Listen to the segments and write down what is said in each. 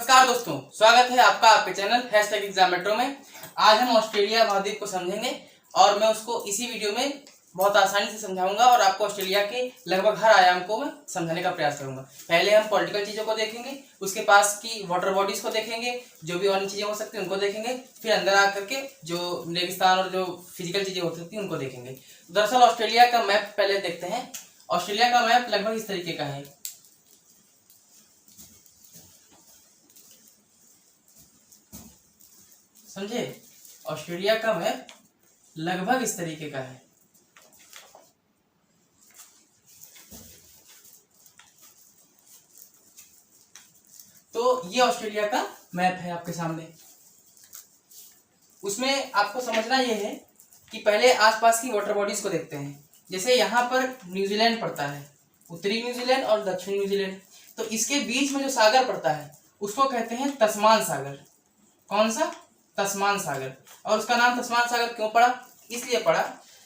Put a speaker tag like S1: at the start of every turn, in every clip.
S1: नमस्कार दोस्तों, स्वागत है आपका आपके चैनल #एग्जामेट्रो में। आज हम ऑस्ट्रेलिया महाद्वीप को समझेंगे और मैं उसको इसी वीडियो में बहुत आसानी से समझाऊंगा और आपको ऑस्ट्रेलिया के लगभग हर आयाम को मैं समझाने का प्रयास करूंगा। पहले हम पॉलिटिकल चीज़ों को देखेंगे, उसके पास की वाटर बॉडीज को देखेंगे, जो भी और चीज़ें हो सकती हैं उनको देखेंगे, फिर अंदर आकर के जो रेगिस्तान और जो फिजिकल चीज़ें हो सकती हैं उनको देखेंगे। दरअसल ऑस्ट्रेलिया का मैप पहले देखते हैं। ऑस्ट्रेलिया का मैप लगभग इस तरीके का है। समझे, ऑस्ट्रेलिया का मैप लगभग इस तरीके का है। तो ये ऑस्ट्रेलिया का मैप है आपके सामने। उसमें आपको समझना ये है कि पहले आसपास की वाटर बॉडीज को देखते हैं। जैसे यहाँ पर न्यूजीलैंड पड़ता है, उत्तरी न्यूजीलैंड और दक्षिणी न्यूजीलैंड। तो इसके बीच में जो सागर पड़ता है उसको कहते हैं तस्मान सागर। कौन सा? तस्मान सागर। और उसका नाम तस्मान सागर क्यों पड़ा? इसलिए पड़ा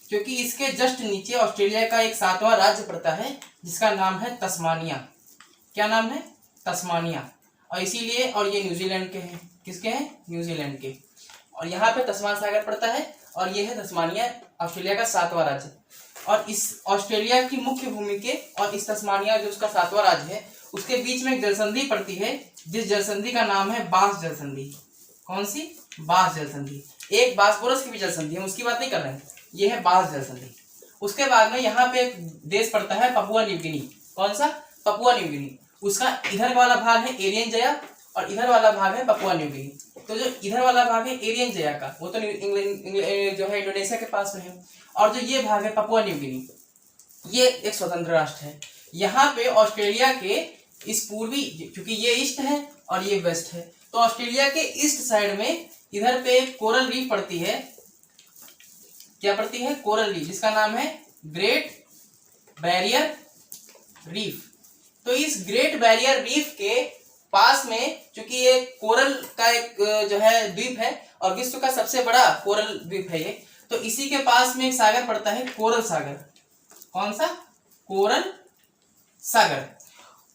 S1: क्योंकि इसके जस्ट नीचे ऑस्ट्रेलिया का एक 7वां राज्य पड़ता है जिसका नाम है तस्मानिया। क्या नाम है? तस्मानिया। और इसीलिए, और ये न्यूजीलैंड के हैं। किसके हैं? न्यूजीलैंड के। और यहाँ पे तस्मान सागर पड़ता है और ये है तस्मानिया, ऑस्ट्रेलिया का 7वां राज्य। और इस ऑस्ट्रेलिया की मुख्य भूमि के और इस तस्मानिया जो उसका 7वां राज्य है उसके बीच में एक जलसंधि पड़ती है, जिस जलसंधि का नाम है बास जलसंधि। कौन सी? बास जलसंधि। एक बासफोरस की भी जलसंधि है, उसकी बात नहीं कर रहे हैं, ये है बास जलसंधि। उसके बाद में यहाँ पे एक देश पड़ता है पपुआ न्यू गिनी। कौन सा? Papua New Guinea. उसका इधर वाला भाग है एरियन जया और इधर वाला भाग है पपुआ न्यू गिनी। तो जो इधर वाला भाग है एरियन जया का, वो तो जो है इंडोनेशिया के पास में है। और जो ये भाग है पपुआ न्यू गिनी, ये एक स्वतंत्र राष्ट्र है। यहाँ पे ऑस्ट्रेलिया के इस पूर्वी, क्योंकि ये ईस्ट है और ये वेस्ट है, तो ऑस्ट्रेलिया के ईस्ट साइड में इधर पे एक कोरल रीफ पड़ती है। क्या पड़ती है? कोरल रीफ, जिसका नाम है ग्रेट बैरियर रीफ। तो इस ग्रेट बैरियर रीफ के पास में, चूंकि ये कोरल का एक जो है द्वीप है और विश्व का सबसे बड़ा कोरल द्वीप है ये, तो इसी के पास में एक सागर पड़ता है कोरल सागर। कौन सा? कोरल सागर।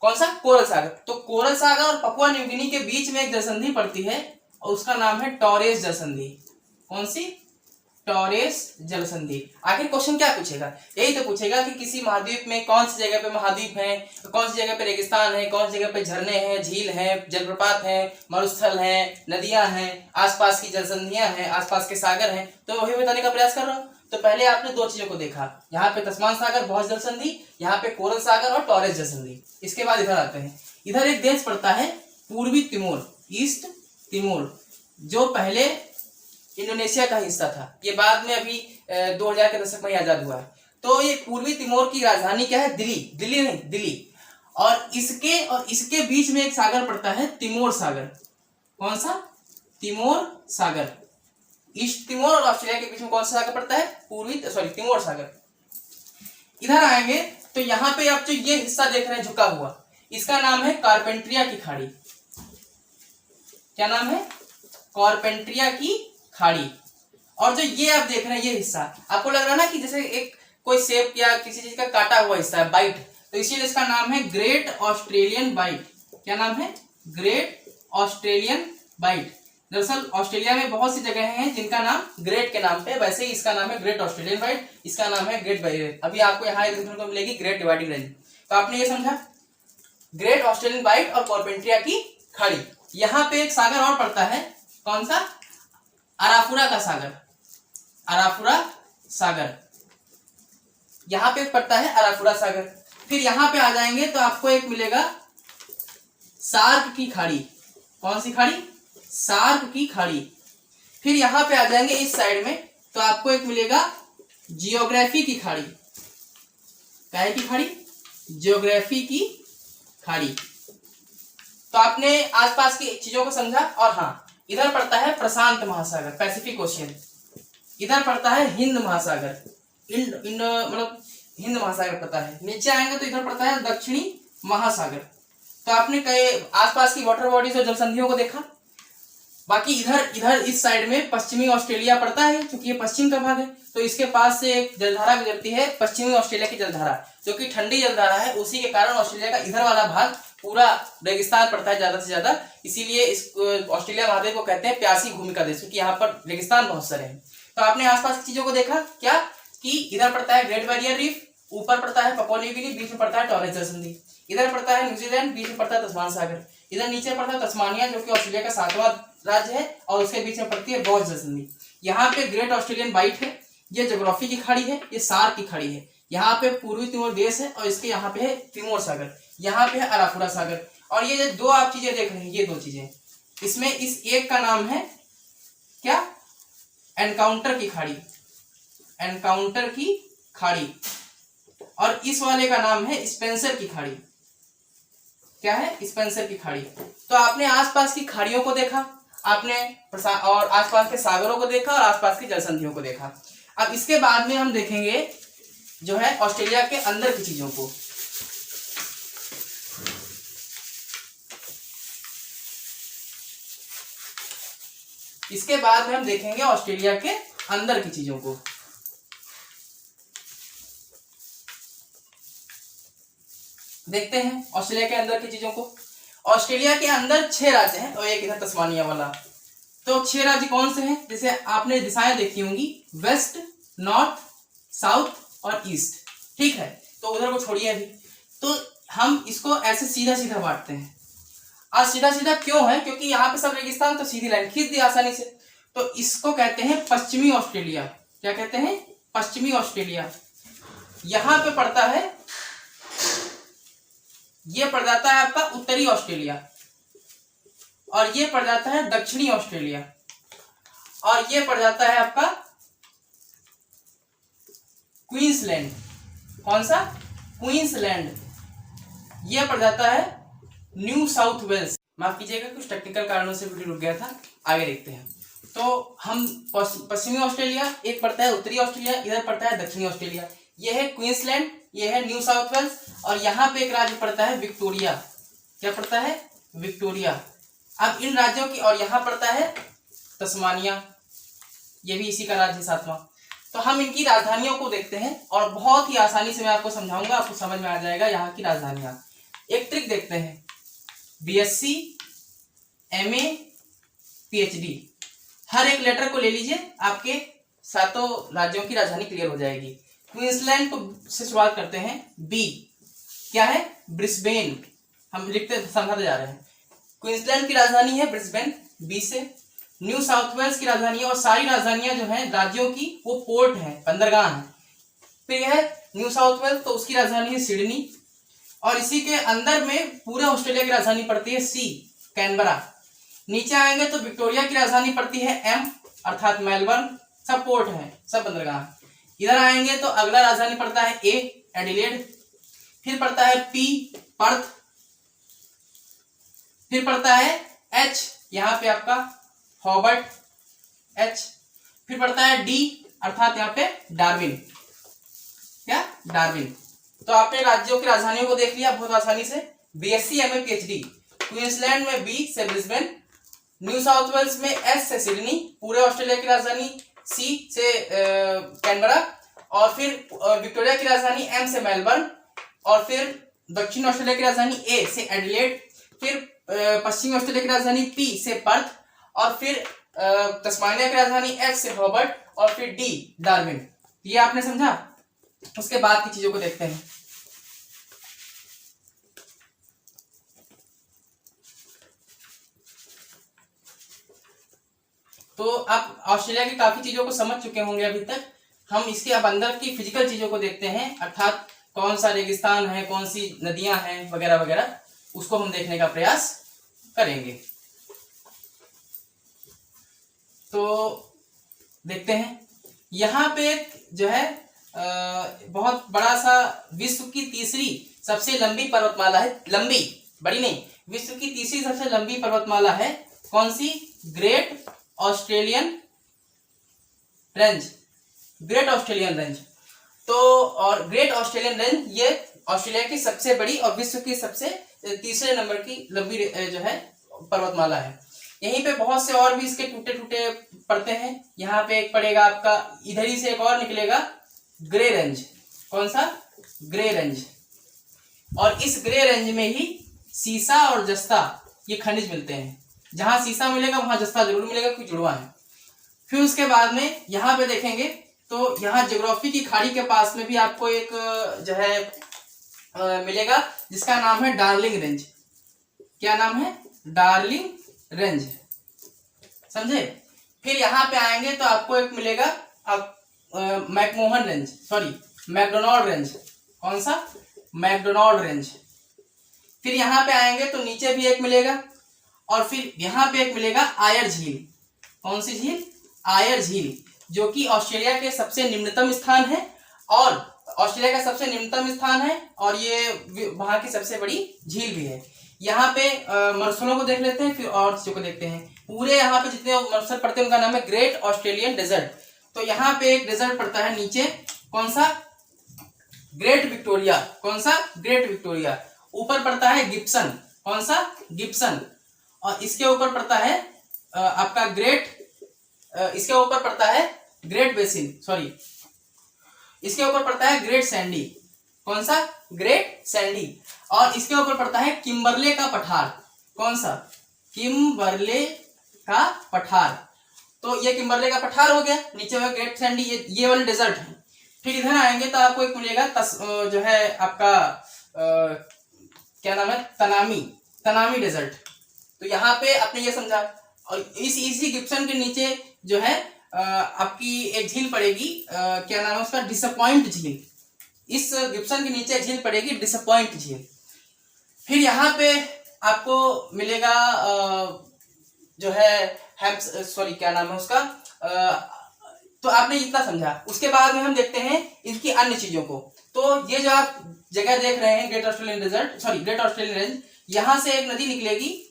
S1: कौन सा? कोरल सागर। तो कोरल सागर और पपुआ न्यू गिनी के बीच में एक जलसंधि पड़ती है और उसका नाम है टॉरेस जलसंधि। कौन सी? टॉरेस जलसंधि। आखिर क्वेश्चन क्या पूछेगा? यही तो पूछेगा कि किसी महाद्वीप में कौन सी जगह पे महाद्वीप है, कौन सी जगह पे रेगिस्तान है, कौन सी जगह पे झरने हैं, झील हैं, जलप्रपात हैं, मरुस्थल हैं, नदियां हैं, आसपास की जलसंधियां हैं, आसपास के सागर हैं। तो वही बताने का प्रयास कर रहा हूँ। तो पहले आपने दो चीजों को देखा, यहाँ पे तस्मान सागर बहुत जलसंधि, यहाँ पे कोरल सागर और टॉरेस जलसंधि। इसके बाद इधर आते हैं। इधर एक देश पड़ता है पूर्वी तिमोर, ईस्ट तिमोर, जो पहले इंडोनेशिया का हिस्सा था। ये बाद में अभी 2000 के दशक में आजाद हुआ है। तो ये पूर्वी तिमोर की राजधानी क्या है? दिल्ली। दिल्ली नहीं, दिल्ली। और इसके बीच में एक सागर पड़ता है तिमोर सागर। कौन सा? तिमोर सागर। ईस्ट तिमोर और ऑस्ट्रेलिया के बीच में कौन सा सागर पड़ता है? तिमोर सागर। इधर आएंगे तो यहाँ पे आप जो ये हिस्सा देख रहे हैं झुका हुआ, इसका नाम है कारपेंट्रिया की खाड़ी। क्या नाम है? कारपेंट्रिया की खाड़ी। और जो ये आप देख रहे हैं ये हिस्सा, आपको लग रहा है ना कि जैसे एक कोई सेब या किसी चीज का काटा हुआ हिस्सा है, बाइट, तो इसीलिए इसका नाम है ग्रेट ऑस्ट्रेलियन बाइट। क्या नाम है? Great Australian bight. दरअसल ऑस्ट्रेलिया में बहुत सी जगह हैं जिनका नाम ग्रेट के नाम पे, वैसे ही इसका नाम है ग्रेट ऑस्ट्रेलियन बाइट, इसका नाम है ग्रेट बैरियर। अभी आपको यहाँ देखने को मिलेगी ग्रेट डिवाइडिंग रेंज। तो आपने ये समझा, ग्रेट ऑस्ट्रेलियन बाइट और कारपेंट्रिया की खाड़ी। यहाँ पे एक सागर और पड़ता है। कौन सा? अराफुरा का सागर। अराफुरा सागर यहाँ पे पड़ता है, अराफुरा सागर। फिर यहाँ पे आ जाएंगे तो आपको एक मिलेगा सार्क की खाड़ी। कौन सी खाड़ी? सार्क की खाड़ी। फिर यहाँ पे आ जाएंगे इस साइड में तो आपको एक मिलेगा जियोग्राफी की खाड़ी। क्या की खाड़ी? जियोग्राफी की खाड़ी। तो आपने आसपास की चीजों को समझा। और हाँ, इधर पड़ता है प्रशांत महासागर, पैसिफिक ओशियन। इधर पड़ता है हिंद महासागर, मतलब हिंद महासागर पड़ता है। नीचे आएंगे तो इधर पड़ता है दक्षिणी महासागर। तो आपने कई आसपास की वाटर बॉडीज और जलसंधियों को देखा। बाकी इधर इस साइड में पश्चिमी ऑस्ट्रेलिया पड़ता है, क्योंकि ये पश्चिम का भाग है। तो इसके पास से एक जलधारा गुजरती है, पश्चिमी ऑस्ट्रेलिया की जलधारा, जो कि ठंडी जलधारा है। उसी के कारण ऑस्ट्रेलिया का इधर वाला भाग पूरा रेगिस्तान पड़ता है ज्यादा से ज्यादा, इसीलिए इस ऑस्ट्रेलिया महाद्वीप को कहते हैं प्यासी भूमि का देश, क्योंकि यहाँ पर रेगिस्तान बहुत सारे हैं। तो आपने आसपास की चीजों को देखा क्या, कि इधर पड़ता है ग्रेट बैरियर रीफ, ऊपर पड़ता है पपुआ न्यू गिनी, बीच में पड़ता है टॉरेस जलसंधि, इधर पड़ता है न्यूजीलैंड, बीच में पड़ता है तस्मान सागर, इधर नीचे पड़ता है तस्मानिया जो कि ऑस्ट्रेलिया का 7वां राज्य है, और उसके बीच में पड़ती है बॉस जलसंधि। यहाँ पे ग्रेट ऑस्ट्रेलियन बाइट है, ये ज्योग्राफी की खाड़ी है, ये सार की खाड़ी है। यहाँ पे पूर्वी तिमोर देश है और इसके यहाँ पे है तिमोर सागर, यहाँ पे है अराफुरा सागर। और ये जो दो आप चीजें देख रहे हैं, ये दो चीजें, इसमें इस एक का नाम है क्या, एनकाउंटर की खाड़ी, एनकाउंटर की खाड़ी, और इस वाले का नाम है स्पेंसर की खाड़ी। क्या है, स्पेंसर की खाड़ी। तो आपने आसपास की खाड़ियों को देखा, आपने और आसपास के सागरों को देखा और आसपास की जलसंधियों को देखा। अब इसके बाद में हम देखेंगे जो है ऑस्ट्रेलिया के अंदर की चीजों को। इसके बाद में हम देखेंगे ऑस्ट्रेलिया के अंदर की चीजों को। देखते हैं ऑस्ट्रेलिया के अंदर की चीजों को। ऑस्ट्रेलिया के अंदर 6 राज्य हैं और एक इधर तस्मानिया वाला। तो 6 राज्य कौन से हैं, जैसे आपने दिशाएं देखी होंगी, वेस्ट, नॉर्थ, साउथ और ईस्ट। ठीक है, तो उधर को छोड़िए अभी। तो हम इसको ऐसे सीधा सीधा बांटते हैं। आज सीधा सीधा क्यों है, क्योंकि यहाँ पे सब रेगिस्तान, तो सीधी लाइन खींच दी आसानी से। तो इसको कहते हैं पश्चिमी ऑस्ट्रेलिया। क्या कहते हैं, पश्चिमी ऑस्ट्रेलिया। यहाँ पे पड़ता है, ये पड़ जाता है आपका उत्तरी ऑस्ट्रेलिया, और ये पड़ जाता है दक्षिणी ऑस्ट्रेलिया, और ये पड़ जाता है आपका क्वींसलैंड। कौन सा, क्वींसलैंड। ये पड़ जाता है न्यू साउथ वेल्स। माफ कीजिएगा, कुछ टेक्निकल कारणों से वीडियो रुक गया था। आगे देखते हैं। तो हम पश्चिमी ऑस्ट्रेलिया, एक पड़ता है उत्तरी ऑस्ट्रेलिया, इधर पड़ता है दक्षिणी ऑस्ट्रेलिया। ये है क्वींसलैंड, ये है न्यू साउथ वेल्स, और यहाँ पे एक राज्य पड़ता है विक्टोरिया। क्या पड़ता है, विक्टोरिया। अब इन राज्यों की, और यहाँ पड़ता है तस्मानिया, ये भी इसी का राज्य 7वां। तो हम इनकी राजधानियों को देखते हैं, और बहुत ही आसानी से मैं आपको समझाऊंगा, आपको समझ में आ जाएगा यहाँ की राजधानियां। एक ट्रिक देखते हैं, बीएससी, एमए, पीएचडी, हर एक लेटर को ले लीजिए, आपके 7 राज्यों की राजधानी क्लियर हो जाएगी। क्वींसलैंड को से शुरुआत करते हैं, बी। क्या है, ब्रिस्बेन। हम लिखते समझाते जा रहे हैं। क्वींसलैंड की राजधानी है ब्रिस्बेन, बी से। न्यू साउथ वेल्स की राजधानी है, और सारी राजधानियां जो हैं राज्यों की वो पोर्ट हैं, बंदरगाह हैं। फिर है न्यू साउथ वेल्स, तो उसकी राजधानी है सिडनी, और इसी के अंदर में पूरे ऑस्ट्रेलिया की राजधानी पड़ती है सी, कैनबरा। नीचे आएंगे तो विक्टोरिया की राजधानी पड़ती है एम, अर्थात मेलबर्न। सब पोर्ट हैं, सब बंदरगाह। इधर आएंगे तो अगला राजधानी पड़ता है ए, एडिलेड। फिर पड़ता है पी, पर्थ। फिर पड़ता है एच, यहाँ पे आपका हॉबर्ट, एच। फिर पड़ता है डी, अर्थात यहाँ पे डार्विन। क्या, डार्विन। तो आपने राज्यों की राजधानियों को देख लिया बहुत आसानी से। BSc, MA, PhD. क्वींसलैंड में बी से ब्रिस्बेन, न्यू साउथ वेल्स में एस से सिडनी, पूरे ऑस्ट्रेलिया की राजधानी सी से कैनबरा, और फिर विक्टोरिया की राजधानी एम से मेलबर्न, और फिर दक्षिण ऑस्ट्रेलिया की राजधानी ए से एडिलेड, फिर पश्चिमी ऑस्ट्रेलिया की राजधानी पी से पर्थ, और फिर तस्मानिया की राजधानी एच से हॉबर्ट, और फिर डी डार्विन। ये आपने समझा। उसके बाद की चीजों को देखते हैं। तो आप ऑस्ट्रेलिया की काफी चीजों को समझ चुके होंगे अभी तक। हम इसके अब अंदर की फिजिकल चीजों को देखते हैं, अर्थात कौन सा रेगिस्तान है, कौन सी नदियां हैं, वगैरह वगैरह, उसको हम देखने का प्रयास करेंगे। तो देखते हैं, यहाँ पे जो है बहुत बड़ा सा विश्व की तीसरी सबसे लंबी पर्वतमाला है। लंबी, बड़ी नहीं, विश्व की तीसरी सबसे लंबी पर्वतमाला है। कौन सी, Great Australian Range, Great Australian Range. तो और ग्रेट ऑस्ट्रेलियन रेंज ये ऑस्ट्रेलिया की सबसे बड़ी और विश्व की सबसे तीसरे नंबर की लंबी जो है पर्वतमाला है। यहीं पे बहुत से और भी इसके टूटे टूटे पड़ते हैं। यहाँ पे एक पड़ेगा आपका, इधर ही से एक और निकलेगा ग्रे रेंज। कौन सा, ग्रे रेंज। और इस ग्रे रेंज में ही सीसा और जस्ता ये खनिज मिलते हैं। जहां सीसा मिलेगा वहां जस्ता जरूर मिलेगा, क्योंकि जुड़वा है। फिर उसके बाद में यहाँ पे देखेंगे तो यहाँ ज्योग्राफी की खाड़ी के पास में भी आपको एक जो है मिलेगा, जिसका नाम है डार्लिंग रेंज। क्या नाम है? डार्लिंग रेंज, समझे। फिर यहाँ पे आएंगे तो आपको एक मिलेगा McMahon range, sorry MacDonnell range. कौन सा? MacDonnell range. फिर यहाँ पे आएंगे तो नीचे भी एक मिलेगा, और फिर यहाँ पे एक मिलेगा आयर झील। कौन सी झील? आयर झील, जो कि ऑस्ट्रेलिया के सबसे निम्नतम स्थान है, और ऑस्ट्रेलिया का सबसे निम्नतम स्थान है, और ये वहां की सबसे बड़ी झील भी है। यहाँ पे मरुस्थलों को देख लेते हैं, फिर और चीजों को देखते हैं। पूरे यहाँ पे जितने मरुस्थल पड़ते हैं उनका नाम है ग्रेट ऑस्ट्रेलियन डेजर्ट। तो यहाँ पे एक डेजर्ट पड़ता है नीचे, कौन सा? Great Victoria. कौन सा? Great Victoria. ऊपर पड़ता है गिब्सन। कौन सा? गिब्सन। और इसके ऊपर पड़ता है आपका इसके ऊपर पड़ता है ग्रेट बेसिन, सॉरी इसके ऊपर पड़ता है ग्रेट सैंडी। कौन सा? Great Sandy. और इसके ऊपर पड़ता है किम्बरले का पठार। कौन सा? किम्बरले का पठार। तो ये किम्बरले का पठार हो गया, नीचे हुआ ग्रेट सैंडी, ये वाले डेजर्ट है। फिर इधर आएंगे तो आपको एक मिलेगा जो है आपका क्या नाम है? Tanami desert. तो यहाँ पे आपने ये समझा, और इसी गिब्सन के नीचे जो है आपकी एक झील पड़ेगी, क्या नाम है उसका? डिसअपॉइंट झील। इस गिब्सन के नीचे एक झील पड़ेगी, डिसअपॉइंट झील। फिर यहाँ पे आपको मिलेगा जो है सॉरी क्या नाम है उसका? तो आपने इतना समझा। उसके बाद में हम देखते हैं इसकी अन्य चीजों को। तो ये जो आप जगह देख रहे हैं great Australian desert, sorry great Australian range, यहां से एक नदी निकलेगी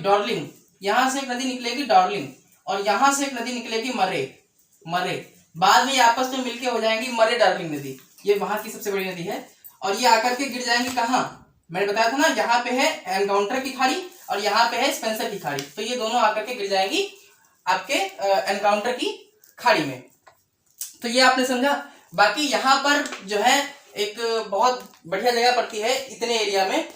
S1: डार्लिंग। यहां से एक नदी निकलेगी डार्लिंग, और यहां से एक नदी निकलेगी मरे। बाद में ये आपस में मिलके हो जाएंगी मरे डार्लिंग नदी। ये वहां की सबसे बड़ी नदी है, और ये आकर के गिर जाएंगी कहाँ? मैंने बताया था ना, यहाँ पे है एनकाउंटर की खाड़ी, और यहाँ पे है स्पेंसर की खाड़ी। तो ये दोनों आकर के गिर जाएंगी आपके एनकाउंटर की खाड़ी में। तो ये आपने समझा। बाकी यहाँ पर जो है एक बहुत बढ़िया जगह पड़ती है इतने एरिया में,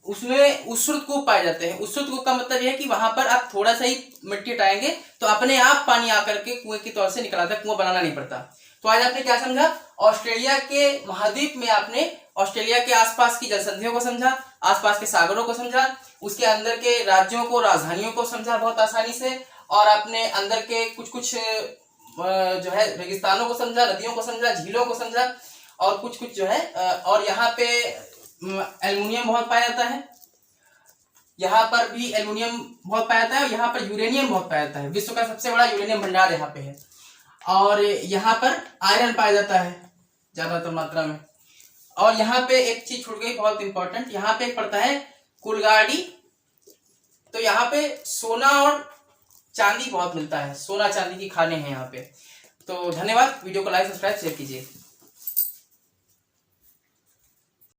S1: उसमें उस्रुत कूप पाए जाते हैं। उस्रुत कूप का मतलब यह है कि वहां पर आप थोड़ा सा ही मिट्टी हटाएंगे तो अपने आप पानी आकर के कुएं की तौर से निकल आता है, कुआं बनाना नहीं पड़ता। तो आज आपने क्या समझा? ऑस्ट्रेलिया के महाद्वीप में आपने ऑस्ट्रेलिया के आसपास की जलसंधियों को समझा, आसपास के सागरों को समझा, उसके अंदर के राज्यों को, राजधानियों को समझा बहुत आसानी से, और अपने अंदर के कुछ जो है रेगिस्तानों को समझा, नदियों को समझा, झीलों को समझा, और कुछ जो है और यहाँ पे एल्युमिनियम बहुत पाया जाता है। यहाँ पर भी एल्युमिनियम बहुत पाया जाता है, और यहाँ पर यूरेनियम बहुत पाया जाता है। विश्व का सबसे बड़ा यूरेनियम भंडार यहाँ पे है। और यहाँ पर आयरन पाया जाता है ज्यादातर मात्रा में। और यहाँ पे एक चीज छूट गई बहुत इंपॉर्टेंट, यहाँ पे एक पड़ता है कुलगाड़ी। तो यहाँ पे सोना और चांदी बहुत मिलता है, सोना चांदी की खाने हैं यहाँ पे। तो धन्यवाद, वीडियो को लाइक सब्सक्राइब शेयर कीजिए।